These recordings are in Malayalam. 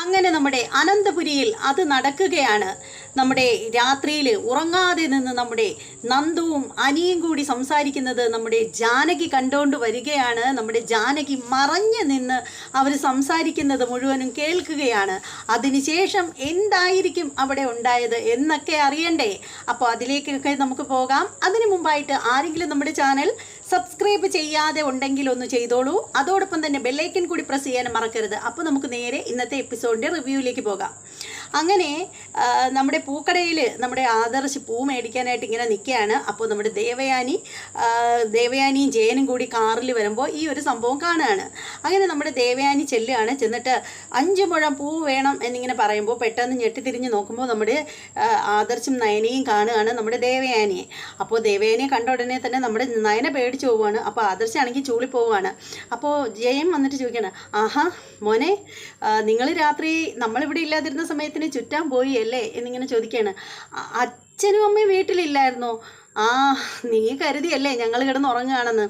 അങ്ങനെ നമ്മുടെ അനന്തപുരിയിൽ അത് നടക്കുകയാണ്. നമ്മുടെ രാത്രിയിൽ ഉറങ്ങാതെ നിന്ന് നമ്മുടെ നന്ദുവും അനിയും കൂടി സംസാരിക്കുന്നത് നമ്മുടെ ജാനകി കണ്ടുകൊണ്ട് വരികയാണ്. നമ്മുടെ ജാനകി മറഞ്ഞു നിന്ന് അവർ സംസാരിക്കുന്നത് മുഴുവനും കേൾക്കുകയാണ്. അതിനുശേഷം എന്തായിരിക്കും അവിടെ ഉണ്ടായത് എന്നൊക്കെ അറിയണ്ടേ? അപ്പോൾ അതിലേക്കൊക്കെ നമുക്ക് പോകാം. അതിനു മുമ്പായിട്ട് ആരെങ്കിലും നമ്മുടെ ചാനൽ സബ്സ്ക്രൈബ് ചെയ്യാതെ ഉണ്ടെങ്കിൽ ഒന്ന് ചെയ്തോളൂ. അതോടൊപ്പം തന്നെ ബെല്ലൈക്കൻ കൂടി പ്രസ് ചെയ്യാൻ മറക്കരുത്. അപ്പോൾ നമുക്ക് നേരെ ഇന്നത്തെ എപ്പിസോഡിൻ്റെ റിവ്യൂയിലേക്ക് പോകാം. അങ്ങനെ നമ്മുടെ പൂക്കടയിൽ നമ്മുടെ ആദർശ് പൂ മേടിക്കാനായിട്ട് ഇങ്ങനെ നിൽക്കുകയാണ്. അപ്പോൾ നമ്മുടെ ദേവയാനിയും ജയനും കൂടി കാറിൽ വരുമ്പോൾ ഈ ഒരു സംഭവം കാണുകയാണ്. അങ്ങനെ നമ്മുടെ ദേവയാനി ചെല്ലുകയാണ്. ചെന്നിട്ട് 5 മുഴം പൂ വേണം എന്നിങ്ങനെ പറയുമ്പോൾ പെട്ടെന്ന് ഞെട്ടിത്തിരിഞ്ഞ് നോക്കുമ്പോൾ നമ്മുടെ ആദർശും നയനയും കാണുകയാണ് നമ്മുടെ ദേവയാനിയെ. അപ്പോൾ ദേവയാനിയെ കണ്ട ഉടനെ തന്നെ നമ്മുടെ നയന പേടിച്ച് പോവുകയാണ്. അപ്പോൾ ആദർശാണെങ്കിൽ ചൂളി പോവുകയാണ്. അപ്പോൾ ജയൻ വന്നിട്ട് ചോദിക്കുകയാണ്, ആഹാ മോനെ, നിങ്ങൾ രാത്രി നമ്മളിവിടെ ഇല്ലാതിരുന്ന സമയത്തിന് ചുറ്റാൻ പോയി അല്ലേ എന്നിങ്ങനെ ചോദിക്കുകയാണ്. അച്ഛനും അമ്മയും വീട്ടിലില്ലായിരുന്നോ? ആ, നീ കരുതിയല്ലേ ഞങ്ങൾ കിടന്ന് ഉറങ്ങുകയാണെന്ന്.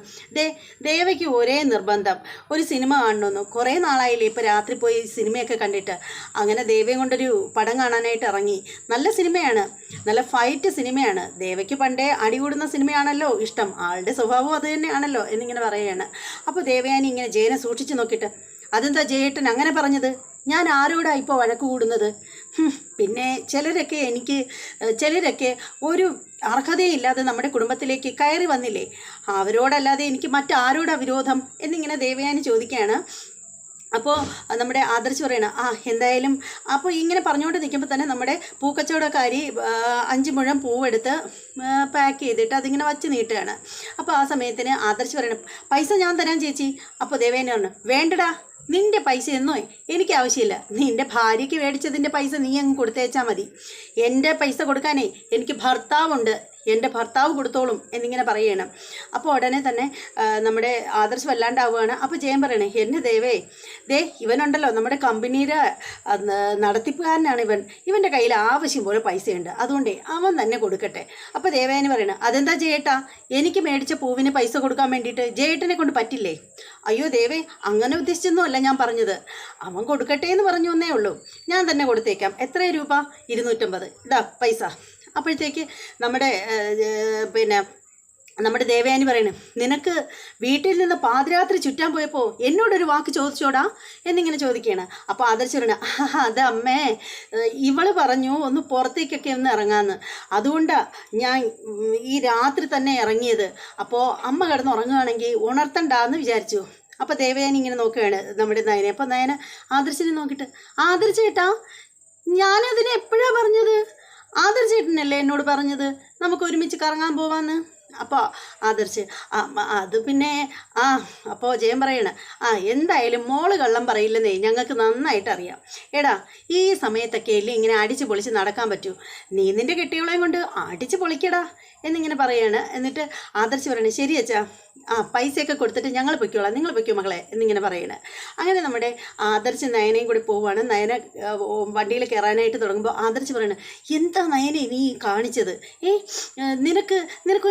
ദേവയ്ക്ക് ഒരേ നിർബന്ധം, ഒരു സിനിമ കാണണമെന്ന്. കുറേ നാളായില്ലേ ഇപ്പോൾ രാത്രി പോയി സിനിമയൊക്കെ കണ്ടിട്ട്. അങ്ങനെ ദേവയും കൊണ്ടൊരു പടം കാണാനായിട്ട് ഇറങ്ങി. നല്ല സിനിമയാണ്, നല്ല ഫൈറ്റ് സിനിമയാണ്. ദേവയ്ക്ക് പണ്ടേ അടികൂടുന്ന സിനിമയാണല്ലോ ഇഷ്ടം, ആളുടെ സ്വഭാവം അത് തന്നെയാണല്ലോ എന്നിങ്ങനെ പറയുകയാണ്. അപ്പോൾ ദേവയാനി ഇങ്ങനെ ജയനെ സൂക്ഷിച്ച് നോക്കിയിട്ട്, അതെന്താ ജയേട്ടൻ അങ്ങനെ പറഞ്ഞത്? ഞാൻ ആരോടാ ഇപ്പോൾ വഴക്ക് കൂടുന്നത്? പിന്നെ ചിലരൊക്കെ ഒരു അർഹതയില്ലാതെ നമ്മുടെ കുടുംബത്തിലേക്ക് കയറി വന്നില്ലേ, അവരോടല്ലാതെ എനിക്ക് മറ്റാരോടാ വിരോധം എന്നിങ്ങനെ ദേവയാനി ചോദിക്കുകയാണ്. അപ്പോൾ നമ്മുടെ ആദർശ് പറയണ, എന്തായാലും അപ്പോൾ ഇങ്ങനെ പറഞ്ഞുകൊണ്ട് നിൽക്കുമ്പോൾ തന്നെ നമ്മുടെ പൂക്കച്ചവടക്കാരി 5 മുഴം പൂവെടുത്ത് പാക്ക് ചെയ്തിട്ട് അതിങ്ങനെ വച്ച് നീട്ടുകയാണ്. അപ്പോൾ ആ സമയത്തിന് ആദർശ് പറയണം, പൈസ ഞാൻ തരാം ചേച്ചി. അപ്പോൾ ദേവേനെ പറഞ്ഞു, വേണ്ടടാ, നിൻ്റെ പൈസ എന്നോ എനിക്ക് ആവശ്യമില്ല. നിൻ്റെ ഭാര്യയ്ക്ക് മേടിച്ചതിൻ്റെ പൈസ നീ അങ്ങ് കൊടുത്തേച്ചാൽ മതി. എൻ്റെ പൈസ കൊടുക്കാനേ എനിക്ക് ഭർത്താവുണ്ട്, എൻ്റെ ഭർത്താവ് കൊടുത്തോളും എന്നിങ്ങനെ പറയണം. അപ്പോൾ ഉടനെ തന്നെ നമ്മുടെ ആദർശ് വല്ലാണ്ടാവുകയാണ്. അപ്പോൾ ജയൻ പറയണേ, എൻ്റെ ഇവനുണ്ടല്ലോ നമ്മുടെ കമ്പനിയുടെ നടത്തിപ്പുകാരനാണ് ഇവൻ്റെ കയ്യിൽ ആവശ്യം പോലെ പൈസയുണ്ട്, അതുകൊണ്ട് അവൻ തന്നെ കൊടുക്കട്ടെ. അപ്പോൾ ദേവേനി പറയണ, അതെന്താ ജയേട്ടാ, എനിക്ക് മേടിച്ച പൂവിന് പൈസ കൊടുക്കാൻ വേണ്ടിയിട്ട് ജയേട്ടനെ കൊണ്ട് പറ്റില്ലേ? അയ്യോ ദേവേ, അങ്ങനെ ഉദ്ദേശിച്ചൊന്നും അല്ല ഞാൻ പറഞ്ഞത്. അവൻ കൊടുക്കട്ടെ എന്ന് പറഞ്ഞു എന്നേ ഉള്ളൂ. ഞാൻ തന്നെ കൊടുത്തേക്കാം. എത്ര രൂപ? 250. ഇതാ പൈസ. അപ്പോഴത്തേക്ക് നമ്മുടെ ദേവയാനി പറയണേ, നിനക്ക് വീട്ടിൽ നിന്ന് പാതിരാത്രി ചുറ്റാൻ പോയപ്പോൾ എന്നോടൊരു വാക്ക് ചോദിച്ചോടാ എന്നിങ്ങനെ ചോദിക്കുകയാണ്. അപ്പോൾ ആദർശ് പറയണ, അത് അമ്മേ, ഇവള് പറഞ്ഞു ഒന്ന് പുറത്തേക്കൊക്കെ ഒന്ന് ഇറങ്ങാമെന്ന്, അതുകൊണ്ടാണ് ഞാൻ ഈ രാത്രി തന്നെ ഇറങ്ങിയത്. അപ്പോൾ അമ്മ കിടന്ന് ഉറങ്ങുകയാണെങ്കിൽ ഉണർത്തണ്ടാന്ന് വിചാരിച്ചു. അപ്പോൾ ദേവയാനി ഇങ്ങനെ നോക്കുകയാണ് നമ്മുടെ നയനെ. അപ്പോൾ നയന ആദർശിനെ നോക്കിയിട്ട്, ആദർശേട്ടാ, ഞാനതിനെ എപ്പോഴാണ് പറഞ്ഞത്? ആദർശേട്ടനല്ലേ എന്നോട് പറഞ്ഞത് നമുക്ക് ഒരുമിച്ച് കറങ്ങാൻ പോവാന്ന്. അപ്പോൾ ആദർശ്, അത് പിന്നെ അപ്പോൾ ജയൻ പറയണ, എന്തായാലും മോള് കള്ളം പറയില്ലെന്നേ ഞങ്ങൾക്ക് നന്നായിട്ട് അറിയാം. എടാ, ഈ സമയത്തൊക്കെ അല്ലേ ഇങ്ങനെ അടിച്ച് പൊളിച്ച് നടക്കാൻ പറ്റൂ. നീ നിൻ്റെ കെട്ടിയോളെയും കൊണ്ട് അടിച്ച് പൊളിക്കടാ എന്നിങ്ങനെ പറയാണ്. എന്നിട്ട് ആദർശ് പറയണേ, ശരി അച്ഛാ, പൈസയൊക്കെ കൊടുത്തിട്ട് ഞങ്ങൾ പൊയ്ക്കോളാം, നിങ്ങൾ പൊയ്ക്കോ മകളെ എന്നിങ്ങനെ പറയണേ. അങ്ങനെ നമ്മുടെ ആദർശ് നയനയും കൂടി പോവുകയാണ്. നയന വണ്ടിയിൽ കയറാനായിട്ട് തുടങ്ങുമ്പോൾ ആദർശ് പറയണേ, എന്താ നയനെ നീ കാണിച്ചത്? നിനക്ക്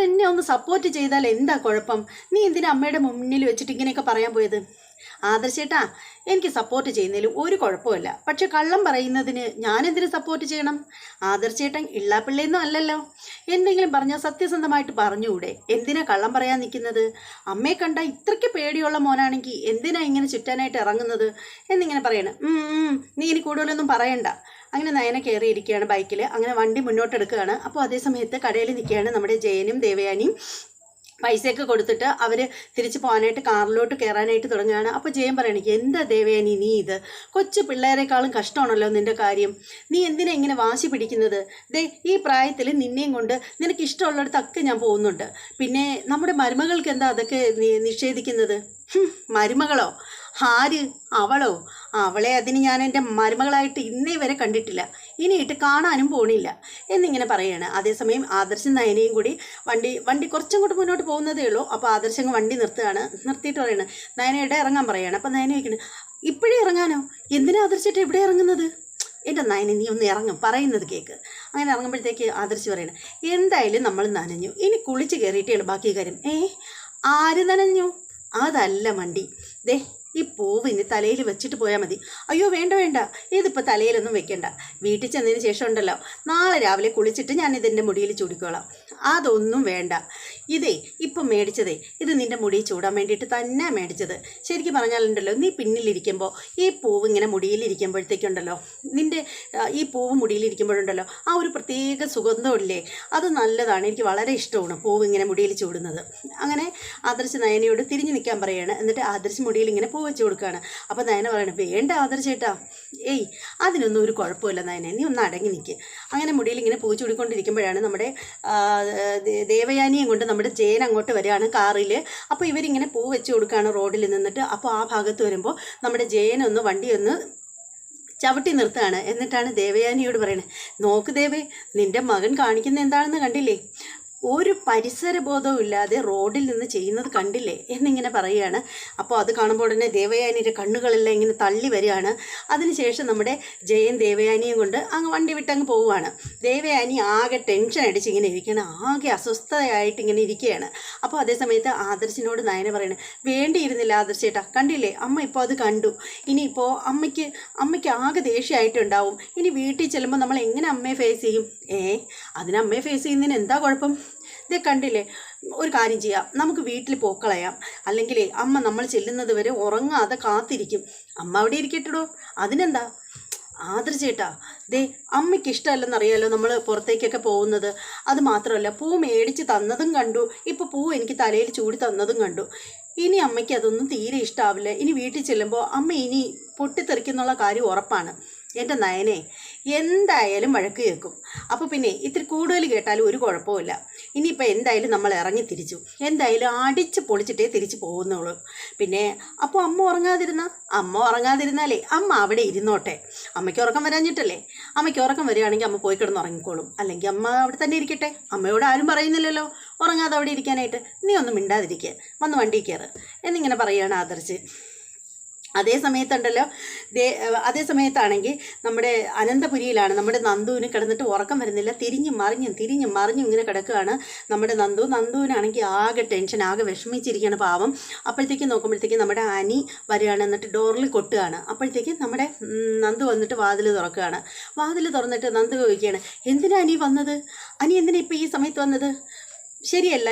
എന്നെ ഒന്ന് സപ്പോർട്ട് ചെയ്താൽ എന്താ കുഴപ്പം? നീ എന്തിനാ അമ്മയുടെ മുന്നിൽ വെച്ചിട്ട് ഇങ്ങനെയൊക്കെ പറയാൻ പോയത്? ആദർശേട്ടാ, എനിക്ക് സപ്പോർട്ട് ചെയ്യുന്നതിൽ ഒരു കുഴപ്പമില്ല, പക്ഷെ കള്ളം പറയുന്നതിന് ഞാനെന്തിനു സപ്പോർട്ട് ചെയ്യണം? ആദർശേട്ടൻ ഇള്ളാപ്പിള്ളയൊന്നും അല്ലല്ലോ. എന്തെങ്കിലും പറഞ്ഞാൽ സത്യസന്ധമായിട്ട് പറഞ്ഞുകൂടെ? എന്തിനാ കള്ളം പറയാൻ നിൽക്കുന്നത്? അമ്മയെ കണ്ട ഇത്രയ്ക്ക് പേടിയുള്ള മോനാണെങ്കിൽ എന്തിനാ ഇങ്ങനെ ചുറ്റാനായിട്ട് ഇറങ്ങുന്നത് എന്നിങ്ങനെ പറയണം. നീ ഇനി കൂടുതലൊന്നും പറയണ്ട. അങ്ങനെ നയന കയറിയിരിക്കുകയാണ് ബൈക്കിൽ. അങ്ങനെ വണ്ടി മുന്നോട്ടെടുക്കുകയാണ്. അപ്പോൾ അതേ സമയത്ത് കടയിൽ നിൽക്കുകയാണ് നമ്മുടെ ജയനും ദേവയാനിയും. പൈസയൊക്കെ കൊടുത്തിട്ട് അവർ തിരിച്ച് പോകാനായിട്ട് കാറിലോട്ട് കയറാനായിട്ട് തുടങ്ങുകയാണ്. അപ്പോൾ ജയൻ പറയണേ, എന്താ ദേവയാനി നീ ഇത്? കൊച്ചു പിള്ളേരെക്കാളും കഷ്ടമാണല്ലോ നിൻ്റെ കാര്യം. നീ എന്തിനാ ഇങ്ങനെ വാശി പിടിക്കുന്നത്? ഈ പ്രായത്തിൽ നിന്നെയും കൊണ്ട് നിനക്ക് ഇഷ്ടമുള്ളിടത്തൊക്കെ ഞാൻ പോകുന്നുണ്ട്. പിന്നെ നമ്മുടെ മരുമകൾക്ക് എന്താ അതൊക്കെ നിഷേധിക്കുന്നത്? മരുമകളോ? ആര്? അവളോ? അവളെ അതിന് ഞാൻ എൻ്റെ മരുമകളായിട്ട് ഇന്നേ വരെ കണ്ടിട്ടില്ല, ഇനിയിട്ട് കാണാനും പോണില്ല എന്നിങ്ങനെ പറയുകയാണ്. അതേസമയം ആദർശം നയനയും കൂടി വണ്ടി കുറച്ചും കൂടി മുന്നോട്ട് പോകുന്നതേ ഉള്ളൂ. അപ്പോൾ ആദർശം വണ്ടി നിർത്തിയിട്ട് പറയണം, നയനയുടെ ഇറങ്ങാൻ പറയുകയാണ്. അപ്പോൾ നയന ചോദിക്കണം, ഇപ്പോഴേ ഇറങ്ങാനോ? എന്തിനാ ആദർശിട്ട് ഇവിടെ ഇറങ്ങുന്നത്? എൻ്റെ നയനെ നീ ഒന്ന് ഇറങ്ങും, പറയുന്നത് കേൾക്ക്. അങ്ങനെ ഇറങ്ങുമ്പോഴത്തേക്ക് ആദർശ് പറയണം, എന്തായാലും നമ്മൾ നനഞ്ഞു, ഇനി കുളിച്ച് കയറിയിട്ടേ ഉള്ളൂ ബാക്കി കാര്യം. ആര് നനഞ്ഞു? അതല്ല മണ്ടി, ഈ പൂവ് ഇനി തലയിൽ വെച്ചിട്ട് പോയാൽ മതി. അയ്യോ വേണ്ട വേണ്ട, ഇതിപ്പോൾ തലയിലൊന്നും വെക്കണ്ട. വീട്ടിൽ ചെന്നതിന് ശേഷം ഉണ്ടല്ലോ, നാളെ രാവിലെ കുളിച്ചിട്ട് ഞാൻ ഇതിൻ്റെ മുടിയിൽ ചൂടിക്കോളാം. അതൊന്നും വേണ്ട. ഇതേ ഇപ്പം മേടിച്ചതേ, ഇത് നിൻ്റെ മുടി ചൂടാൻ വേണ്ടിയിട്ട് തന്നെ മേടിച്ചത്. ശരിക്കും പറഞ്ഞാലുണ്ടല്ലോ, നീ പിന്നിലിരിക്കുമ്പോൾ ഈ പൂവ് ഇങ്ങനെ മുടിയിലിരിക്കുമ്പോഴത്തേക്കുണ്ടല്ലോ, നിൻ്റെ ഈ പൂവ് മുടിയിലിരിക്കുമ്പോഴുണ്ടല്ലോ ആ ഒരു പ്രത്യേക സുഗന്ധമില്ലേ, അത് നല്ലതാണ്. എനിക്ക് വളരെ ഇഷ്ടമാണ് പൂവ് ഇങ്ങനെ മുടിയിൽ ചൂടുന്നത്. അങ്ങനെ ആദർശ് നയനയോട് തിരിഞ്ഞു നിൽക്കാൻ പറയുകയാണ്. എന്നിട്ട് ആദർശ് മുടിയിൽ ഇങ്ങനെ പൂ വെച്ച് കൊടുക്കുകയാണ്. അപ്പോൾ നയന പറയണം, വേണ്ട ആദർശേട്ടാ, ഏയ് അതിനൊന്നും ഒരു കുഴപ്പമില്ല നയന, നീ ഒന്ന് അടങ്ങി നിൽക്കുക. അങ്ങനെ മുടിയിൽ ഇങ്ങനെ പൂ ചൂടിക്കൊണ്ടിരിക്കുമ്പോഴാണ് നമ്മുടെ ദേവയാനിയും കൊണ്ട് നമ്മുടെ ജയൻ അങ്ങോട്ട് വരികയാണ് കാറിൽ. അപ്പോൾ ഇവരിങ്ങനെ പൂ വെച്ച് കൊടുക്കുകയാണ് റോഡിൽ നിന്നിട്ട്. അപ്പോൾ ആ ഭാഗത്ത് വരുമ്പോൾ നമ്മുടെ ജയനൊന്ന് വണ്ടിയൊന്ന് ചവിട്ടി നിർത്തുകയാണ്. എന്നിട്ടാണ് ദേവയാനിയോട് പറയണത്, നോക്ക് ദേവേ, നിൻ്റെ മകൻ കാണിക്കുന്ന എന്താണെന്ന് കണ്ടില്ലേ, ഒരു പരിസര ബോധവും ഇല്ലാതെ റോഡിൽ നിന്ന് ചെയ്യുന്നത് കണ്ടില്ലേ എന്നിങ്ങനെ പറയുകയാണ്. അപ്പോൾ അത് കാണുമ്പോൾ ഉടനെ ദേവയാനിയുടെ കണ്ണുകളെല്ലാം ഇങ്ങനെ തള്ളി വരികയാണ്. അതിനുശേഷം നമ്മുടെ ജയൻ ദേവയാനിയും കൊണ്ട് അങ്ങ് വണ്ടി വിട്ടങ്ങ് പോവുകയാണ്. ദേവയാനി ആകെ ടെൻഷൻ അടിച്ച് ഇങ്ങനെ ഇരിക്കുകയാണ്, ആകെ അസ്വസ്ഥതയായിട്ട് ഇങ്ങനെ ഇരിക്കുകയാണ്. അപ്പോൾ അതേ സമയത്ത് ആദർശിനോട് നയന പറയണേ, വേണ്ടിയിരുന്നില്ല ആദർശേട്ടാ, കണ്ടില്ലേ അമ്മ ഇപ്പോൾ അത് കണ്ടു. ഇനിയിപ്പോൾ അമ്മയ്ക്ക് ആകെ ദേഷ്യമായിട്ടുണ്ടാവും. ഇനി വീട്ടിൽ ചെല്ലുമ്പോൾ നമ്മൾ എങ്ങനെ അമ്മയെ ഫേസ് ചെയ്യും? അതിന് അമ്മയെ ഫേസ് ചെയ്യുന്നതിന് എന്താ കുഴപ്പം? ഇതേ കണ്ടില്ലേ, ഒരു കാര്യം ചെയ്യാം, നമുക്ക് വീട്ടിൽ പോക്കളയാം. അല്ലെങ്കിൽ അമ്മ നമ്മൾ ചെല്ലുന്നത് വരെ ഉറങ്ങാതെ കാത്തിരിക്കും. അമ്മ അവിടെ ഇരിക്കട്ടോ, അതിനെന്താ? ആദർശേട്ടാ, ദേ അമ്മയ്ക്ക് ഇഷ്ടമല്ലെന്നറിയാലോ നമ്മൾ പുറത്തേക്കൊക്കെ പോകുന്നത്. അത് മാത്രമല്ല, പൂ മേടിച്ച് തന്നതും കണ്ടു, ഇപ്പോൾ പൂ എനിക്ക് തലയിൽ ചൂടി തന്നതും കണ്ടു. ഇനി അമ്മയ്ക്ക് അതൊന്നും തീരെ ഇഷ്ടമാവില്ല. ഇനി വീട്ടിൽ ചെല്ലുമ്പോൾ അമ്മ ഇനി പൊട്ടിത്തെറിക്കുന്നുള്ള കാര്യം ഉറപ്പാണ്. എൻ്റെ നയനെ എന്തായാലും വഴക്ക് കേൾക്കും. അപ്പോൾ പിന്നെ ഇത്തിരി കൂടുതൽ കേട്ടാലും ഒരു കുഴപ്പമില്ല. ഇനിയിപ്പോൾ എന്തായാലും നമ്മൾ ഇറങ്ങി തിരിച്ചു, എന്തായാലും അടിച്ച് പൊളിച്ചിട്ടേ തിരിച്ച് പോകുന്നുള്ളൂ. പിന്നെ അപ്പോൾ അമ്മ ഉറങ്ങാതിരുന്നാലേ അമ്മ അവിടെ ഇരുന്നോട്ടെ. അമ്മയ്ക്ക് ഉറക്കം വരാഞ്ഞിട്ടല്ലേ? അമ്മയ്ക്ക് ഉറക്കം വരികയാണെങ്കിൽ അമ്മ പോയി കിടന്ന് ഉറങ്ങിക്കോളും. അല്ലെങ്കിൽ അമ്മ അവിടെ തന്നെ ഇരിക്കട്ടെ. അമ്മയോട് ആരും പറയുന്നില്ലല്ലോ ഉറങ്ങാതെ അവിടെ ഇരിക്കാനായിട്ട്. നീ ഒന്നും മിണ്ടാതിരിക്കുക, വന്ന് വണ്ടി കയറ് എന്നിങ്ങനെ പറയുകയാണ് ആദർശ്. അതേ സമയത്താണെങ്കിൽ നമ്മുടെ അനന്തപുരിയിലാണ് നമ്മുടെ നന്ദുവിന് കിടന്നിട്ട് ഉറക്കം വരുന്നില്ല. തിരിഞ്ഞും മറിഞ്ഞും ഇങ്ങനെ കിടക്കുകയാണ് നമ്മുടെ നന്ദുവിനാണെങ്കിൽ ആകെ ടെൻഷൻ, ആകെ വിഷമിച്ചിരിക്കുകയാണ് പാവം. അപ്പോഴത്തേക്കും നോക്കുമ്പോഴത്തേക്കും നമ്മുടെ അനി വരികയാണ്. എന്നിട്ട് ഡോറിൽ കൊട്ടുകയാണ്. അപ്പോഴത്തേക്കും നമ്മുടെ നന്ദു വന്നിട്ട് വാതിൽ തുറക്കുകയാണ്. വാതിൽ തുറന്നിട്ട് നന്ദു ചോദിക്കുകയാണ്, എന്തിനാ അനി വന്നത്? അനി എന്തിനാ ഇപ്പോൾ ഈ സമയത്ത് വന്നത്? ശരിയല്ല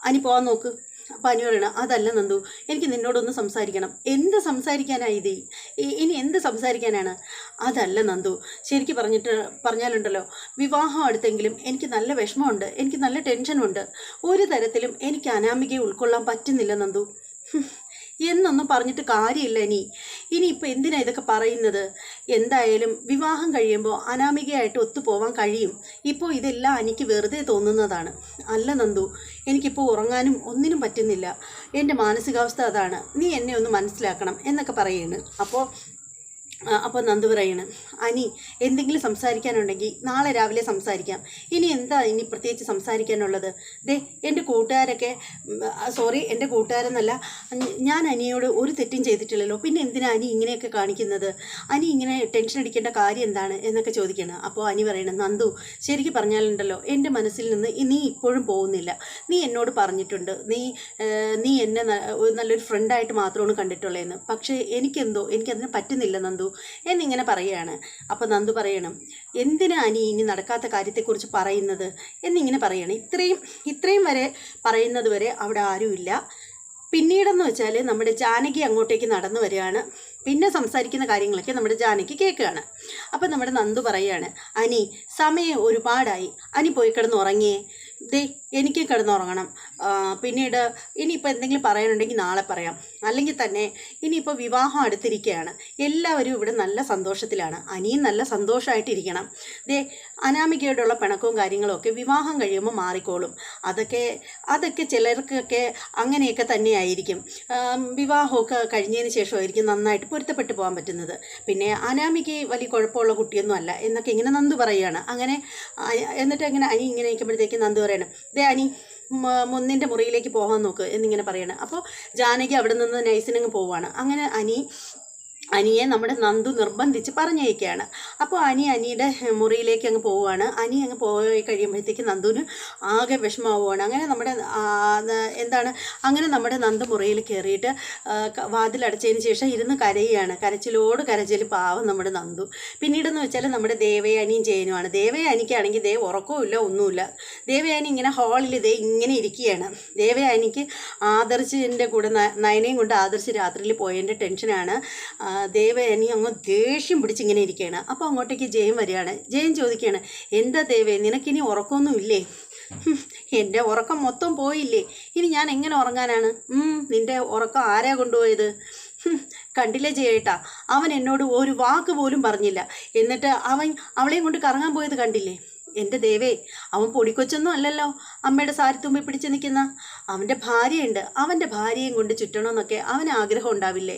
അനി പോകാൻ നോക്ക്. അപ്പോൾ അനി പറയണം, അതല്ല നന്ദു, എനിക്ക് നിന്നോടൊന്ന് സംസാരിക്കണം. എന്ത് സംസാരിക്കാനാണ് ഇത്? ഇനി എന്ത് സംസാരിക്കാനാണ്? അതല്ല നന്ദു, ശരിക്കും പറഞ്ഞാലുണ്ടല്ലോ, വിവാഹം അടുത്തെങ്കിലും എനിക്ക് നല്ല വിഷമമുണ്ട്, എനിക്ക് നല്ല ടെൻഷനുണ്ട്. ഒരു തരത്തിലും എനിക്ക് അനാമികയെ ഉൾക്കൊള്ളാൻ പറ്റുന്നില്ല നന്ദു. എന്നൊന്നും പറഞ്ഞിട്ട് കാര്യമില്ല. ഇനിയിപ്പോൾ എന്തിനാ ഇതൊക്കെ പറയുന്നത്? എന്തായാലും വിവാഹം കഴിയുമ്പോൾ അനാമികയായിട്ട് ഒത്തുപോകാൻ കഴിയും. ഇപ്പോൾ ഇതെല്ലാം എനിക്ക് വെറുതെ തോന്നുന്നതാണ്. അല്ല നന്ദു, എനിക്കിപ്പോൾ ഉറങ്ങാനും ഒന്നിനും പറ്റുന്നില്ല. എൻ്റെ മാനസികാവസ്ഥ അതാണ്. നീ എന്നെ ഒന്ന് മനസ്സിലാക്കണം എന്നൊക്കെ പറയുന്നു. അപ്പോൾ നന്ദു പറയണം, അനി എന്തെങ്കിലും സംസാരിക്കാനുണ്ടെങ്കിൽ നാളെ രാവിലെ സംസാരിക്കാം. ഇനി പ്രത്യേകിച്ച് സംസാരിക്കാനുള്ളത്? എൻ്റെ കൂട്ടുകാരൊക്കെ എൻ്റെ കൂട്ടുകാരെന്നല്ല, ഞാൻ അനിയോട് ഒരു തെറ്റും ചെയ്തിട്ടില്ലല്ലോ, പിന്നെ എന്തിനാ അനി ഇങ്ങനെയൊക്കെ കാണിക്കുന്നത്? അനി ഇങ്ങനെ ടെൻഷൻ അടിക്കേണ്ട കാര്യം എന്താണ് എന്നൊക്കെ ചോദിക്കണം. അപ്പോൾ അനി പറയണം, നന്ദു ശരിക്കും പറഞ്ഞാലുണ്ടല്ലോ, എൻ്റെ മനസ്സിൽ നിന്ന് നീ ഇപ്പോഴും പോകുന്നില്ല. നീ എന്നോട് പറഞ്ഞിട്ടുണ്ട് നീ എന്നെ നല്ലൊരു ഫ്രണ്ടായിട്ട് മാത്രമാണ് കണ്ടിട്ടുള്ളതെന്ന്. പക്ഷേ എനിക്കതിന് പറ്റുന്നില്ല നന്ദു എന്നിങ്ങനെ പറയുകയാണ്. അപ്പോൾ നന്ദു പറയണം, എന്തിനാ അനി ഇനി നടക്കാത്ത കാര്യത്തെക്കുറിച്ച് പറയുന്നത് എന്നിങ്ങനെ പറയണം. ഇത്രയും വരെ പറയുന്നത് വരെ അവിടെ ആരുമില്ല. പിന്നീടെന്ന് വെച്ചാൽ നമ്മുടെ ജാനകി അങ്ങോട്ടേക്ക് നടന്നു വരികയാണ്. പിന്നെ സംസാരിക്കുന്ന കാര്യങ്ങളൊക്കെ നമ്മുടെ ജാനകി കേൾക്കുകയാണ്. അപ്പം നമ്മുടെ നന്ദു പറയുകയാണ്, അനി സമയം ഒരുപാടായി, അനി പോയി കിടന്ന് ഉറങ്ങിയേ. എനിക്ക് കിടന്നുറങ്ങണം. പിന്നീട് ഇനിയിപ്പോൾ എന്തെങ്കിലും പറയാനുണ്ടെങ്കിൽ നാളെ പറയാം. അല്ലെങ്കിൽ തന്നെ ഇനിയിപ്പോൾ വിവാഹം അടുത്തിരിക്കുകയാണ്. എല്ലാവരും ഇവിടെ നല്ല സന്തോഷത്തിലാണ്. അനിയും നല്ല സന്തോഷമായിട്ടിരിക്കണം. അനാമികയോടുള്ള പിണക്കവും കാര്യങ്ങളും ഒക്കെ വിവാഹം കഴിയുമ്പോൾ മാറിക്കോളും. അതൊക്കെ ചിലർക്കൊക്കെ അങ്ങനെയൊക്കെ തന്നെയായിരിക്കും. വിവാഹമൊക്കെ കഴിഞ്ഞതിന് ശേഷമായിരിക്കും നന്നായിട്ട് പൊരുത്തപ്പെട്ടു പോകാൻ പറ്റുന്നത്. പിന്നെ അനാമിക്ക് വലിയ കുഴപ്പമുള്ള കുട്ടിയൊന്നും അല്ല എന്നൊക്കെ ഇങ്ങനെ നന്ദു പറയുകയാണ്. എന്നിട്ട് അങ്ങനെ അനി ഇങ്ങനെ നിൽക്കുമ്പോഴത്തേക്ക് നന്ദു പറയണം, അനി മുന്നിൻ്റെ മുറിയിലേക്ക് പോകാൻ നോക്ക് എന്നിങ്ങനെ പറയണം. അപ്പോൾ ജാനകി അവിടെ നിന്ന് നൈസിനങ്ങ് പോവാണ്. അങ്ങനെ അനി അനിയെ നമ്മുടെ നന്ദു നിർബന്ധിച്ച് പറഞ്ഞയക്കുകയാണ്. അപ്പോൾ അനിയുടെ മുറിയിലേക്ക് അങ്ങ് പോവുകയാണ്. അനി അങ്ങ് പോയി കഴിയുമ്പോഴത്തേക്ക് നന്ദുവിന് ആകെ വിഷമാവുകയാണ്. അങ്ങനെ നമ്മുടെ നന്ദു മുറിയിൽ കയറിയിട്ട് വാതിലടച്ചതിന് ശേഷം ഇരുന്ന് കരയുകയാണ്. കരച്ചിൽ പാവം നമ്മുടെ നന്ദു. പിന്നീടെന്ന് വെച്ചാൽ നമ്മുടെ ദേവയാനിയും ജയനുമാണ്. ദേവയാനിക്കാണെങ്കിൽ ഉറക്കവും ഇല്ല, ഒന്നുമില്ല. ദേവയാനി ഇങ്ങനെ ഹാളിൽ ഇങ്ങനെ ഇരിക്കുകയാണ്. ദേവയാനിക്ക് ആദർശിൻ്റെ കൂടെ നയനയും കൊണ്ട് ആദർശ് രാത്രിയിൽ പോയതിൻ്റെ ടെൻഷനാണ്. ദേവയാനി അങ്ങ് ദേഷ്യം പിടിച്ചിങ്ങനെ ഇരിക്കുകയാണ്. അപ്പോൾ അങ്ങോട്ടേക്ക് ജയൻ വരികയാണ്. ജയൻ ചോദിക്കുകയാണ്, എന്താ ദേവേ, നിനക്കിനി ഉറക്കമൊന്നും ഇല്ലേ? എൻ്റെ ഉറക്കം മൊത്തം പോയില്ലേ, ഇനി ഞാൻ എങ്ങനെ ഉറങ്ങാനാണ്? നിൻ്റെ ഉറക്കം ആരാ കൊണ്ടുപോയത്? കണ്ടില്ലേ ജയേട്ടാ, അവൻ എന്നോട് ഒരു വാക്ക് പോലും പറഞ്ഞില്ല, എന്നിട്ട് അവളെയും കൊണ്ട് കറങ്ങാൻ പോയത് കണ്ടില്ലേ? എൻ്റെ ദേവേ, അവൻ പൊടിക്കൊച്ചൊന്നും അല്ലല്ലോ അമ്മയുടെ സാരിത്തുമ്പിൽ പിടിച്ച് നിൽക്കുന്ന. അവൻ്റെ ഭാര്യയുണ്ട്, അവൻ്റെ ഭാര്യയും കൊണ്ട് ചുറ്റണമെന്നൊക്കെ അവന് ആഗ്രഹം ഉണ്ടാവില്ലേ?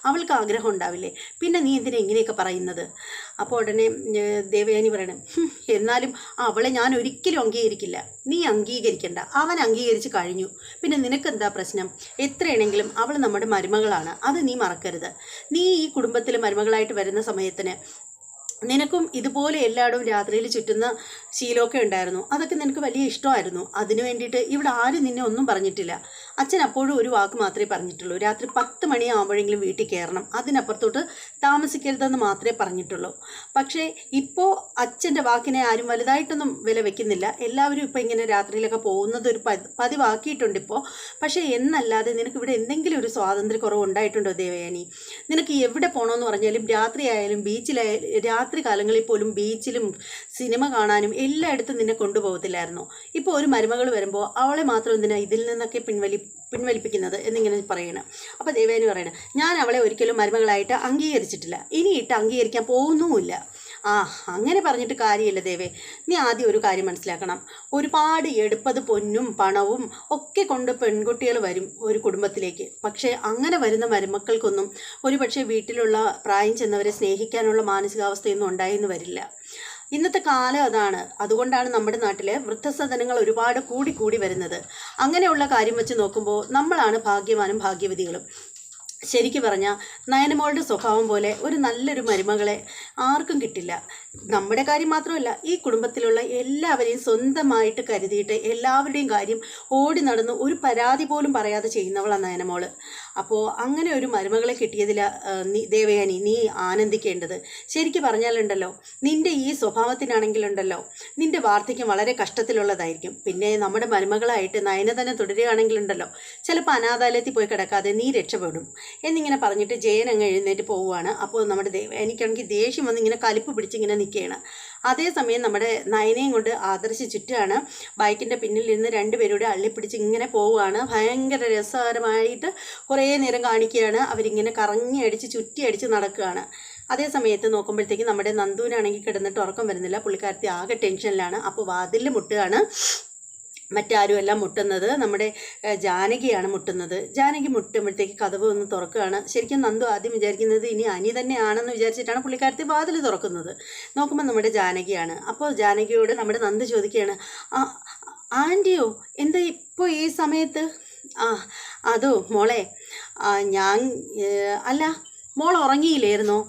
അവൾക്ക് ആഗ്രഹം ഉണ്ടാവില്ലേ? പിന്നെ നീ എന്തിനാ ഇങ്ങനെയൊക്കെ പറയുന്നത്? അപ്പോൾ ഉടനെ ദേവയാനി പറയണം, എന്നാലും അവളെ ഞാൻ ഒരിക്കലും അംഗീകരിക്കില്ല. നീ അംഗീകരിക്കണ്ട, അവൻ അംഗീകരിച്ച് കഴിഞ്ഞു. പിന്നെ നിനക്കെന്താ പ്രശ്നം? എത്രയാണെങ്കിലും അവൾ നമ്മുടെ മരുമകളാണ്, അത് നീ മറക്കരുത്. നീ ഈ കുടുംബത്തിൽ മരുമകളായിട്ട് വരുന്ന സമയത്തിന് നിനക്കും ഇതുപോലെ എല്ലായിടവും രാത്രിയിൽ ചുറ്റുന്ന ശീലമൊക്കെ ഉണ്ടായിരുന്നു. അതൊക്കെ നിനക്ക് വലിയ ഇഷ്ടമായിരുന്നു. അതിനു വേണ്ടിയിട്ട് ഇവിടെ ആരും നിന്നെ ഒന്നും പറഞ്ഞിട്ടില്ല. അച്ഛൻ അപ്പോഴും ഒരു വാക്ക് മാത്രമേ പറഞ്ഞിട്ടുള്ളൂ, രാത്രി 10 മണിയാകുമ്പോഴെങ്കിലും വീട്ടിൽ കയറണം, അതിനപ്പുറത്തോട്ട് താമസിക്കരുതെന്ന് മാത്രമേ പറഞ്ഞിട്ടുള്ളൂ. പക്ഷേ ഇപ്പോൾ അച്ഛൻ്റെ വാക്കിനെ ആരും വലുതായിട്ടൊന്നും വില വെക്കുന്നില്ല. എല്ലാവരും ഇപ്പോൾ ഇങ്ങനെ രാത്രിയിലൊക്കെ പോകുന്നത് ഒരു പതിവാക്കിയിട്ടുണ്ട് ഇപ്പോൾ. പക്ഷേ എന്നല്ലാതെ നിനക്ക് ഇവിടെ എന്തെങ്കിലും ഒരു സ്വാതന്ത്ര്യക്കുറവ് ഉണ്ടായിട്ടുണ്ടോ ദേവയാനി? നിനക്ക് എവിടെ പോകണമെന്ന് പറഞ്ഞാലും രാത്രിയായാലും ബീച്ചിലായാലും രാത്രി കാലങ്ങളിൽ പോലും ബീച്ചിലും സിനിമ കാണാനും എല്ലായിടത്തും നിന്നെ കൊണ്ടുപോകത്തില്ലായിരുന്നോ? ഇപ്പോൾ ഒരു മരുമകൾ വരുമ്പോൾ അവളെ മാത്രം എന്തിനാ ഇതിൽ നിന്നൊക്കെ പിൻവലിപ്പിക്കുന്നത് എന്നിങ്ങനെ പറയണം. അപ്പോൾ ദേവയാനി പറയണം, ഞാൻ അവളെ ഒരിക്കലും മരുമകളായിട്ട് അംഗീകരിച്ചിട്ടില്ല, ഇനിയിട്ട് അംഗീകരിക്കാൻ പോകുന്നുമില്ല. അങ്ങനെ പറഞ്ഞിട്ട് കാര്യമില്ല ദേവേ. നീ ആദ്യം ഒരു കാര്യം മനസ്സിലാക്കണം, ഒരുപാട് എടുപ്പത് പൊന്നും പണവും ഒക്കെ കൊണ്ട് പെൺകുട്ടികൾ വരും ഒരു കുടുംബത്തിലേക്ക്. പക്ഷേ അങ്ങനെ വരുന്ന മരുമക്കൾക്കൊന്നും ഒരുപക്ഷെ വീട്ടിലുള്ള പ്രായം ചെന്നവരെ സ്നേഹിക്കാനുള്ള മാനസികാവസ്ഥയൊന്നും ഉണ്ടായെന്ന് വരില്ല. ഇന്നത്തെ കാലം അതാണ്. അതുകൊണ്ടാണ് നമ്മുടെ നാട്ടിൽ വൃദ്ധസദനങ്ങൾ ഒരുപാട് കൂടി വരുന്നത്. അങ്ങനെയുള്ള കാര്യം വെച്ച് നോക്കുമ്പോൾ നമ്മളാണ് ഭാഗ്യവാനും ഭാഗ്യവതികളും. ശരിക്ക് പറഞ്ഞാൽ നയനമോളുടെ സ്വഭാവം പോലെ ഒരു നല്ലൊരു മരുമകളെ ആർക്കും കിട്ടില്ല. നമ്മുടെ കാര്യം മാത്രമല്ല, ഈ കുടുംബത്തിലുള്ള എല്ലാവരെയും സ്വന്തമായിട്ട് കരുതിയിട്ട് എല്ലാവരുടെയും കാര്യം ഓടി നടന്ന് ഒരു പരാതി പോലും പറയാതെ ചെയ്യുന്നവളാണ് നയനമോള്. അപ്പോൾ അങ്ങനെ ഒരു മരുമകളെ കിട്ടിയതിൽ ദേവയാനി നീ ആനന്ദിക്കേണ്ടത്. ശരിക്ക് പറഞ്ഞാലുണ്ടല്ലോ, നിൻ്റെ ഈ സ്വഭാവത്തിനാണെങ്കിലുണ്ടല്ലോ നിൻ്റെ വാർദ്ധക്യം വളരെ കഷ്ടത്തിലുള്ളതായിരിക്കും. പിന്നെ നമ്മുടെ മരുമകളായിട്ട് നയന തന്നെ തുടരുകയാണെങ്കിലുണ്ടല്ലോ ചിലപ്പോൾ അനാഥാലയത്തിൽ പോയി കിടക്കാതെ നീ രക്ഷപ്പെടും എന്നിങ്ങനെ പറഞ്ഞിട്ട് ജയൻ അങ്ങ് എഴുന്നേറ്റ് പോവുകയാണ്. അപ്പോൾ നമ്മുടെ എനിക്കാണെങ്കിൽ ദേഷ്യം വന്ന് ഇങ്ങനെ കലിപ്പ് പിടിച്ചിങ്ങനെ നിൽക്കുകയാണ്. അതേസമയം നമ്മുടെ നയനയും കൊണ്ട് ആദർശ് ചുറ്റുകയാണ്. ബൈക്കിൻ്റെ പിന്നിൽ നിന്ന് രണ്ടുപേരുടെ അള്ളിപ്പിടിച്ച് ഇങ്ങനെ പോവുകയാണ്. ഭയങ്കര രസകരമായിട്ട് കുറേ നേരം കാണിക്കുകയാണ്. അവരിങ്ങനെ കറങ്ങി അടിച്ച് ചുറ്റി അടിച്ച് നടക്കുകയാണ്. അതേ സമയത്ത് നോക്കുമ്പോഴത്തേക്ക് നമ്മുടെ നന്ദുവിനാണെങ്കിൽ കിടന്നിട്ട് ഉറക്കം വരുന്നില്ല. പുള്ളിക്കാരത്തി ആകെ ടെൻഷനിലാണ്. അപ്പോൾ വാതിലിൽ മുട്ടുകയാണ്. മറ്റാരുമല്ല മുട്ടുന്നത്, നമ്മുടെ ജാനകിയാണ് മുട്ടുന്നത്. ജാനകി മുട്ടുമ്പോഴത്തേക്ക് കതവ് ഒന്ന് തുറക്കുകയാണ്. ശരിക്കും നന്ദു ആദ്യം വിചാരിക്കുന്നത് ഇനി അനി തന്നെയാണെന്ന് വിചാരിച്ചിട്ടാണ് പുള്ളിക്കാരത്തി വാതിൽ തുറക്കുന്നത്. നോക്കുമ്പോൾ നമ്മുടെ ജാനകിയാണ്. അപ്പോൾ ജാനകിയോട് നമ്മുടെ നന്ദു ചോദിക്കുകയാണ്, ആൻറ്റിയോ എന്താ ഇപ്പോൾ ഈ സമയത്ത്? അതോ മോളെ, ഞാൻ അല്ല മോൾ ഉറങ്ങിയില്ലായിരുന്നോ?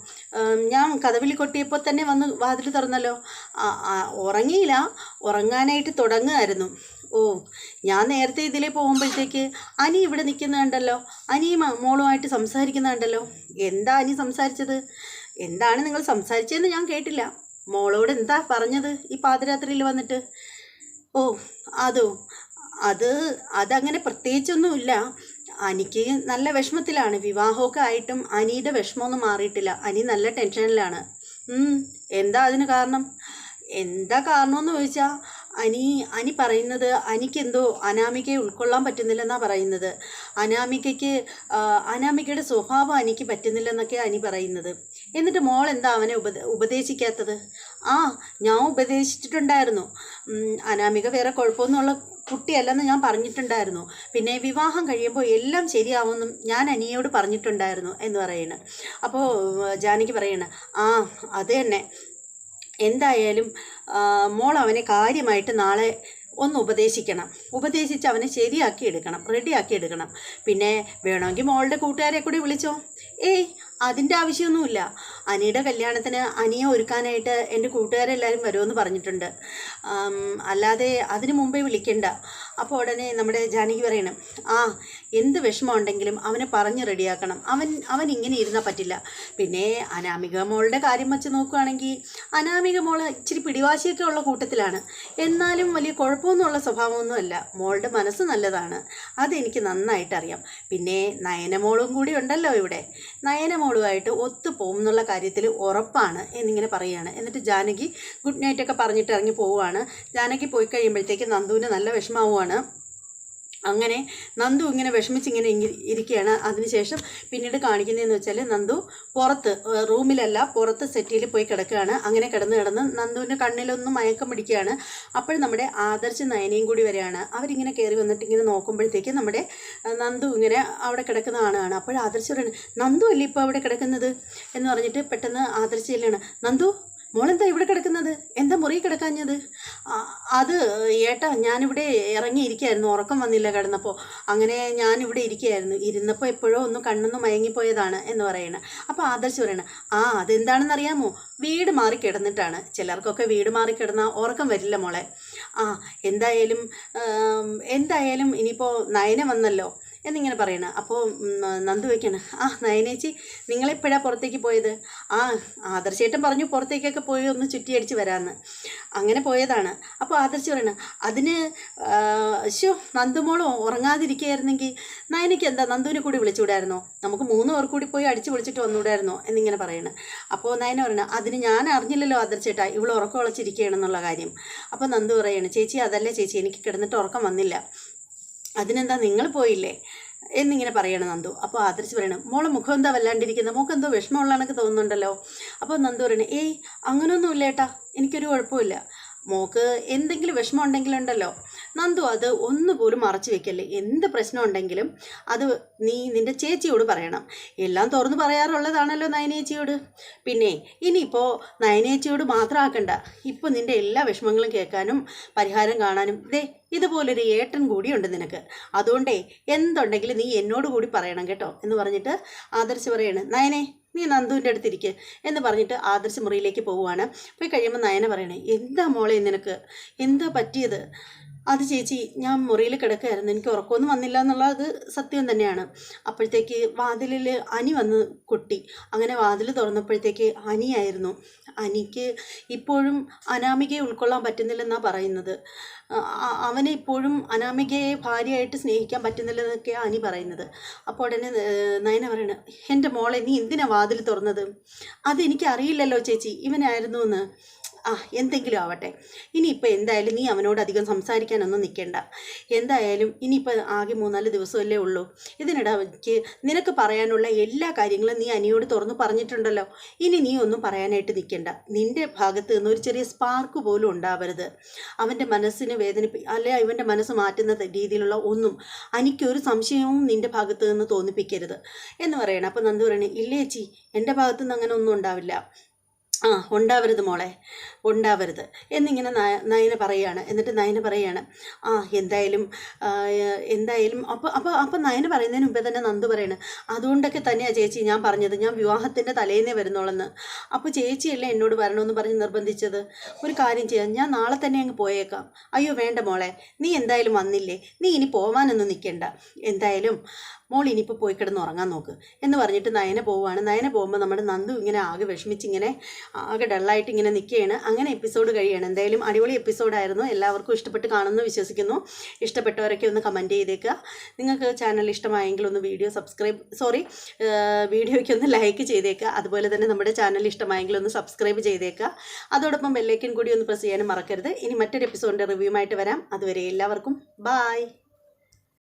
ഞാൻ കതവിലി കൊട്ടിയപ്പോൾ തന്നെ വന്ന് വാതിൽ തുറന്നല്ലോ. ഉറങ്ങിയില്ല, ഉറങ്ങാനായിട്ട് തുടങ്ങുമായിരുന്നു. ഞാൻ നേരത്തെ ഇതിലേ പോകുമ്പോഴത്തേക്ക് അനി ഇവിടെ നിൽക്കുന്നുണ്ടല്ലോ, അനി മോളുമായിട്ട് സംസാരിക്കുന്നുണ്ടല്ലോ. എന്താ അനി സംസാരിച്ചത്? എന്താണ് നിങ്ങൾ സംസാരിച്ചതെന്ന് ഞാൻ കേട്ടില്ല. മോളോട് എന്താ പറഞ്ഞത് ഈ പാതിരാത്രിയിൽ വന്നിട്ട്? അതങ്ങനെ പ്രത്യേകിച്ചൊന്നുമില്ല. അനിക്ക് നല്ല വിഷമത്തിലാണ്. വിവാഹമൊക്കെ ആയിട്ടും അനിയുടെ വിഷമമൊന്നും മാറിയിട്ടില്ല. അനി നല്ല ടെൻഷനിലാണ്. എന്താ അതിന് കാരണം? എന്താ കാരണമെന്ന് ചോദിച്ചാൽ അനി പറയുന്നത് അനിക്കെന്തോ അനാമികയെ ഉൾക്കൊള്ളാൻ പറ്റുന്നില്ലെന്നാണ് പറയുന്നത്. അനാമികയുടെ സ്വഭാവം അനിക്ക് പറ്റുന്നില്ലെന്നൊക്കെ അനി പറയുന്നത്. എന്നിട്ട് മോൾ എന്താ അവനെ ഉപദേശിക്കാത്തത്? ഞാൻ ഉപദേശിച്ചിട്ടുണ്ടായിരുന്നു. അനാമിക വേറെ കുഴപ്പമൊന്നുമുള്ള കുട്ടിയല്ലെന്ന് ഞാൻ പറഞ്ഞിട്ടുണ്ടായിരുന്നു. പിന്നെ വിവാഹം കഴിയുമ്പോൾ എല്ലാം ശരിയാവുമെന്നും ഞാൻ അനിയോട് പറഞ്ഞിട്ടുണ്ടായിരുന്നു എന്ന് പറയണ. അപ്പോൾ ജാനകി പറയണ, അത് തന്നെ, എന്തായാലും മോൾ അവനെ കാര്യമായിട്ട് നാളെ ഒന്ന് ഉപദേശിച്ച് അവനെ ശരിയാക്കി എടുക്കണം, റെഡിയാക്കി എടുക്കണം. പിന്നെ വേണമെങ്കിൽ മോളുടെ കൂട്ടുകാരെ കൂടി വിളിച്ചോ. അതിൻ്റെ ആവശ്യമൊന്നുമില്ല. അനിയുടെ കല്യാണത്തിന് അനിയെ ഒരുക്കാനായിട്ട് എൻ്റെ കൂട്ടുകാരെല്ലാവരും വരുമെന്ന് പറഞ്ഞിട്ടുണ്ട്. അല്ലാതെ അതിന് മുമ്പേ വിളിക്കണ്ട. അപ്പോൾ ഉടനെ നമ്മുടെ ജാനകി പറയണം, ആ എന്ത് വിഷമമുണ്ടെങ്കിലും അവനെ പറഞ്ഞ് റെഡിയാക്കണം. അവൻ ഇങ്ങനെ ഇരുന്നാൽ പറ്റില്ല. പിന്നെ അനാമിക മോളുടെ കാര്യം വെച്ച് നോക്കുകയാണെങ്കിൽ അനാമിക മോള് ഇച്ചിരി പിടിവാശിയൊക്കെ ഉള്ള കൂട്ടത്തിലാണ്. എന്നാലും വലിയ കുഴപ്പമൊന്നുമുള്ള സ്വഭാവമൊന്നുമല്ല. മോളുടെ മനസ്സ് നല്ലതാണ്. അതെനിക്ക് നന്നായിട്ട് അറിയാം. പിന്നെ നയനമോളും കൂടി ഉണ്ടല്ലോ ഇവിടെ. നയനമോളുമായിട്ട് ഒത്തുപോകും എന്നുള്ള കാര്യത്തിൽ ഉറപ്പാണ് എന്നിങ്ങനെ പറയുകയാണ്. എന്നിട്ട് ജാനകി ഗുഡ് നൈറ്റൊക്കെ പറഞ്ഞിട്ട് ഇറങ്ങി പോവുകയാണ്. ജാനകി പോയി കഴിയുമ്പോഴത്തേക്ക് നന്ദുവിന് നല്ല വിഷമാവുകയാണ്. അങ്ങനെ നന്ദു ഇങ്ങനെ വിഷമിച്ചിങ്ങനെ ഇരിക്കുകയാണ്. അതിനുശേഷം പിന്നീട് കാണിക്കുന്നതെന്ന് വെച്ചാൽ നന്ദു പുറത്ത്, റൂമിലല്ല പുറത്ത് സെറ്റിയിൽ പോയി കിടക്കുകയാണ്. അങ്ങനെ കിടന്ന് നന്ദുവിൻ്റെ കണ്ണിലൊന്നും മയക്കം പിടിക്കുകയാണ്. അപ്പോൾ നമ്മുടെ ആദർശ് നയനയും കൂടി വരികയാണ്. അവരിങ്ങനെ കയറി വന്നിട്ട് ഇങ്ങനെ നോക്കുമ്പോഴത്തേക്ക് നമ്മുടെ നന്ദു ഇങ്ങനെ അവിടെ കിടക്കുന്ന ആളാണ്. അപ്പോൾ ആദർശ് പറയുന്നത്, നന്ദു അല്ലേ ഇപ്പോൾ അവിടെ കിടക്കുന്നത് എന്ന് പറഞ്ഞിട്ട് പെട്ടെന്ന് ആദർശ് ചെല്ലാണ്, നന്ദു മോളെന്താ ഇവിടെ കിടക്കുന്നത്? എന്താ മുറി കിടക്കാഞ്ഞത്? അത് ഏട്ടാ ഞാനിവിടെ ഇറങ്ങിയിരിക്കുകയായിരുന്നു, ഉറക്കം വന്നില്ല കിടന്നപ്പോൾ. അങ്ങനെ ഞാനിവിടെ ഇരിക്കുകയായിരുന്നു, ഇരുന്നപ്പോൾ എപ്പോഴോ ഒന്ന് കണ്ണൊന്ന് മയങ്ങിപ്പോയതാണ് എന്ന് പറയണം. അപ്പോൾ ആദർശ് പറയണം, അതെന്താണെന്ന് അറിയാമോ? വീട് മാറി കിടന്നിട്ടാണ്. ചിലർക്കൊക്കെ വീട് മാറി കിടന്നാൽ ഉറക്കം വരില്ല മോളെ. എന്തായാലും ഇനിയിപ്പോൾ നയന വന്നല്ലോ എന്നിങ്ങനെ പറയണം. അപ്പോൾ നന്ദു വയ്ക്കണം, നയനേച്ചി നിങ്ങളെപ്പോഴാണ് പുറത്തേക്ക് പോയത്? ആദർശേട്ടൻ പറഞ്ഞു പുറത്തേക്കൊക്കെ പോയി ഒന്ന് ചുറ്റിയടിച്ച് വരാമെന്ന്. അങ്ങനെ പോയതാണ്. അപ്പോൾ ആദർശ് പറയണം, അതിന് നന്ദുമോളും ഉറങ്ങാതിരിക്കുകയായിരുന്നെങ്കിൽ നയനയ്ക്ക് എന്താ നന്ദുവിനെ കൂടി വിളിച്ചുകൂടായിരുന്നോ? നമുക്ക് 3 പേർ കൂടി പോയി അടിച്ച് വിളിച്ചിട്ട് വന്നുകൂടായിരുന്നോ എന്നിങ്ങനെ പറയണം. അപ്പോൾ നയന പറയണം, അതിന് ഞാൻ അറിഞ്ഞില്ലല്ലോ ആദർശേട്ടാ ഇവൾ ഉറക്കം ഉളച്ചിരിക്കുകയാണെന്നുള്ള കാര്യം. അപ്പോൾ നന്ദു പറയണം, ചേച്ചി അതല്ല ചേച്ചി, എനിക്ക് കിടന്നിട്ട് ഉറക്കം വന്നില്ല. അതിനെന്താ നിങ്ങൾ പോയില്ലേ എന്നിങ്ങനെ പറയണം നന്ദു. അപ്പോൾ ആദർശ് പറയണം, മോളെ മുഖം എന്താ വല്ലാണ്ടിരിക്കുന്നത്? മോൾക്ക് എന്തോ വിഷമമുള്ളതാണെന്നൊക്കെ തോന്നുന്നുണ്ടല്ലോ. അപ്പോൾ നന്ദു പറയണേ, അങ്ങനെയൊന്നുമില്ല ഏട്ടാ, എനിക്കൊരു കുഴപ്പമില്ല. മോൾക്ക് എന്തെങ്കിലും വിഷമം ഉണ്ടെങ്കിലുണ്ടല്ലോ നന്ദു, അത് ഒന്നുപോലും മറച്ചു വെക്കല്ലേ. എന്ത് പ്രശ്നം ഉണ്ടെങ്കിലും അത് നീ നിൻ്റെ ചേച്ചിയോട് പറയണം. എല്ലാം തുറന്നു പറയാറുള്ളതാണല്ലോ നയനേച്ചിയോട്. പിന്നെ ഇനിയിപ്പോൾ നയനേച്ചിയോട് മാത്രം ആക്കണ്ട, ഇപ്പോൾ നിൻ്റെ എല്ലാ വിഷമങ്ങളും കേൾക്കാനും പരിഹാരം കാണാനും ഇതുപോലൊരു ഏട്ടൻ കൂടിയുണ്ട് നിനക്ക്. അതുകൊണ്ടേ എന്തുണ്ടെങ്കിലും നീ എന്നോട് കൂടി പറയണം കേട്ടോ എന്ന് പറഞ്ഞിട്ട് ആദർശ് പറയാണ്, നയനെ നീ നന്ദുവിൻ്റെ അടുത്തിരിക്കുക എന്ന് പറഞ്ഞിട്ട് ആദർശ് മുറിയിലേക്ക് പോവുകയാണ്. പോയി കഴിയുമ്പോൾ നയന പറയണേ, എന്താ മോളെ നിനക്ക്, എന്താ പറ്റിയത്? അത് ചേച്ചി ഞാൻ മുറിയിൽ കിടക്കുകയായിരുന്നു, എനിക്ക് ഉറക്കമൊന്നും വന്നില്ല എന്നുള്ളത് സത്യം തന്നെയാണ്. അപ്പോഴത്തേക്ക് വാതിലിൽ അനി വന്ന് കൊട്ടി. അങ്ങനെ വാതിൽ തുറന്നപ്പോഴത്തേക്ക് അനിയായിരുന്നു. അനിക്ക് ഇപ്പോഴും അനാമികയെ ഉൾക്കൊള്ളാൻ പറ്റുന്നില്ലെന്നാണ് പറയുന്നത്. അവനെ ഇപ്പോഴും അനാമികയെ ഭാര്യയായിട്ട് സ്നേഹിക്കാൻ പറ്റുന്നില്ലെന്നൊക്കെയാണ് അനി പറയുന്നത്. അപ്പോൾ ഉടനെ നയന പറയണ, എൻ്റെ മോളെ നീ എന്തിനാ വാതിൽ തുറന്നത്? അതെനിക്കറിയില്ലല്ലോ ചേച്ചി ഇവനായിരുന്നു എന്ന്. എന്തെങ്കിലും ആവട്ടെ, ഇനിയിപ്പോൾ എന്തായാലും നീ അവനോട് അധികം സംസാരിക്കാനൊന്നും നിൽക്കേണ്ട. എന്തായാലും ഇനിയിപ്പോൾ ആകെ 3-4 ദിവസമല്ലേ ഉള്ളൂ. ഇതിനിടയ്ക്ക് നിനക്ക് പറയാനുള്ള എല്ലാ കാര്യങ്ങളും നീ അനിയോട് തുറന്നു പറഞ്ഞിട്ടുണ്ടല്ലോ. ഇനി നീ ഒന്നും പറയാനായിട്ട് നിൽക്കേണ്ട. നിൻ്റെ ഭാഗത്ത് നിന്ന് ഒരു ചെറിയ സ്പാർക്ക് പോലും ഉണ്ടാവരുത്. അവൻ്റെ മനസ്സിന് അല്ലെ ഇവൻ്റെ മനസ്സ് മാറ്റുന്ന രീതിയിലുള്ള ഒന്നും എനിക്കൊരു സംശയവും നിൻ്റെ ഭാഗത്ത് നിന്ന് തോന്നിപ്പിക്കരുത് എന്ന് പറയണം. അപ്പോൾ നന്ദു പറയണേ, ഇല്ലേ ചേച്ചി എൻ്റെ ഭാഗത്തുനിന്ന് അങ്ങനെ ഒന്നും ഉണ്ടാവില്ല. ഉണ്ടാവരുത് മോളെ, ഉണ്ടാവരുത് എന്നിങ്ങനെ നയന പറയുകയാണ്. എന്നിട്ട് നയന പറയുകയാണ്, എന്തായാലും അപ്പോൾ നയന പറയുന്നതിന് മുമ്പേ തന്നെ നന്ദു പറയണം, അതുകൊണ്ടൊക്കെ തന്നെയാണ് ചേച്ചി ഞാൻ പറഞ്ഞത്, ഞാൻ വിവാഹത്തിൻ്റെ തലേന്നേ വരുന്നോളെന്ന്. അപ്പോൾ ചേച്ചിയല്ലേ എന്നോട് വരണമെന്ന് പറഞ്ഞ് നിർബന്ധിച്ചത്. ഒരു കാര്യം ചെയ്യാം, ഞാൻ നാളെ തന്നെ അങ്ങ് പോയേക്കാം. അയ്യോ വേണ്ട മോളെ, നീ എന്തായാലും വന്നില്ലേ, നീ ഇനി പോവാനൊന്നും നിൽക്കേണ്ട. എന്തായാലും മോൾ ഇനിയിപ്പോൾ പോയി കിടന്ന് ഉറങ്ങാൻ നോക്ക് എന്ന് പറഞ്ഞിട്ട് നയന പോവുകയാണ്. നയന പോകുമ്പോൾ നമ്മുടെ നന്ദു ഇങ്ങനെ ആകെ വിഷമിച്ചിങ്ങനെ ആകെ ഡള്ളായിട്ട് ഇങ്ങനെ നിൽക്കുകയാണ്. അങ്ങനെ എപ്പിസോഡ് കഴിയുകയാണ്. എന്തായാലും അടിപൊളി എപ്പിസോഡായിരുന്നു. എല്ലാവർക്കും ഇഷ്ടപ്പെട്ട് കാണുമെന്ന് വിശ്വസിക്കുന്നു. ഇഷ്ടപ്പെട്ടവരൊക്കെ ഒന്ന് കമൻറ്റ് ചെയ്തേക്കുക. നിങ്ങൾക്ക് ചാനൽ ഇഷ്ടമായെങ്കിൽ ഒന്ന് വീഡിയോയ്ക്ക് ഒന്ന് ലൈക്ക് ചെയ്തേക്കുക. അതുപോലെ തന്നെ നമ്മുടെ ചാനൽ ഇഷ്ടമായെങ്കിൽ ഒന്ന് സബ്സ്ക്രൈബ് ചെയ്തേക്കുക. അതോടൊപ്പം ബെല്ലൈക്കൻ കൂടി ഒന്ന് പ്രസ് ചെയ്യാനും മറക്കരുത്. ഇനി മറ്റൊരു എപ്പിസോഡിൻ്റെ റിവ്യൂമായിട്ട് വരാം. അതുവരെ എല്ലാവർക്കും ബായ്.